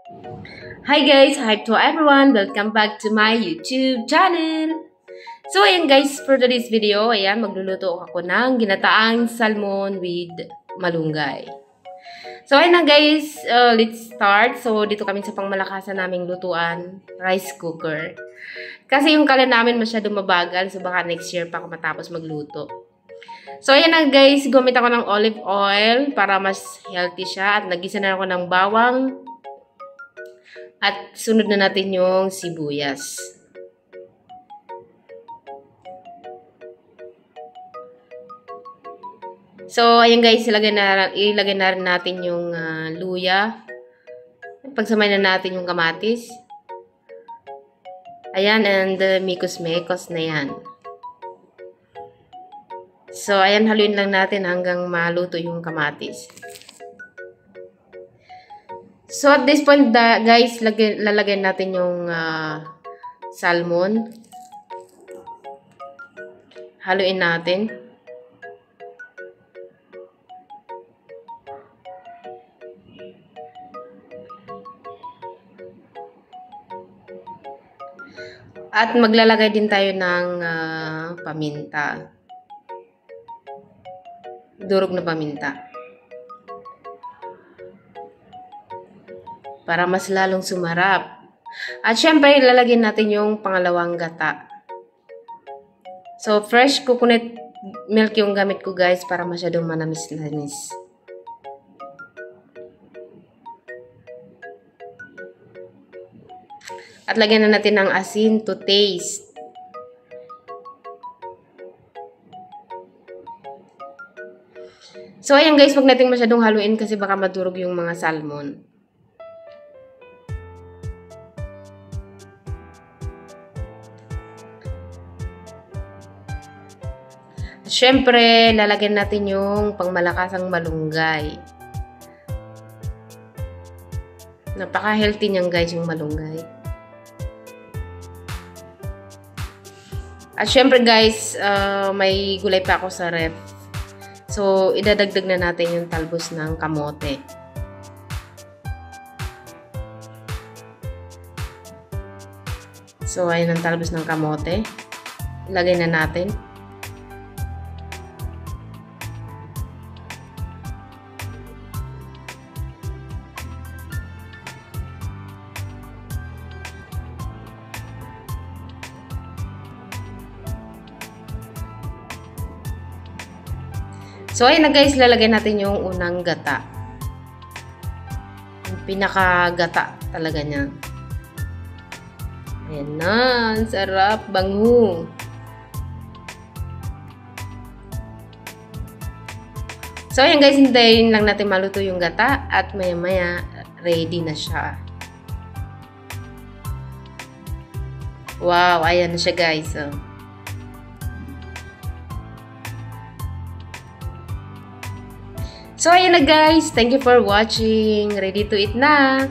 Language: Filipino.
Hi guys! Hi to everyone! Welcome back to my YouTube channel! So ayan guys, for today's video, ayan, magluluto ako ng ginataang salmon with malunggay. So ayan na guys, let's start. So dito kami sa pangmalakasan naming lutuan, rice cooker. Kasi yung kalan namin masyadong mabagal, so baka next year pa ako matapos magluto. So ayan na guys, gumit ako ng olive oil para mas healthy siya at nagisa na ako ng bawang. At sunod na natin yung sibuyas. So, ayan guys, ilagay na rin natin yung luya. Pagsamay na natin yung kamatis. Ayan, and mikos-mekos na yan. So, ayan, haluin lang natin hanggang maluto yung kamatis. So, at this point, guys, lalagyan natin yung salmon. Haluin natin. At maglalagay din tayo ng paminta. Durog na paminta. Para mas lalong sumarap. At syempre, lalagyan natin yung pangalawang gata. So, fresh coconut milk yung gamit ko guys para masyadong manamis-namis. At lagyan na natin ng asin to taste. So, ayan guys, huwag natin masyadong haluin kasi baka madurog yung mga salmon. Siyempre, lalagyan natin yung pangmalakasang malunggay. Napaka-healthy niyan guys yung malunggay. At syempre guys, may gulay pa ako sa ref. So, idadagdag na natin yung talbos ng kamote. So, ayun ang talbos ng kamote. Ilagay na natin. So, ayun na guys, lalagay natin yung unang gata. Yung pinaka-gata talaga niya. Ayan na, ang sarap, bango. So, ayun guys, hintayin lang natin maluto yung gata at maya-maya ready na siya. Wow, ayan na siya guys. So, ayan na guys. Thank you for watching. Ready to eat na.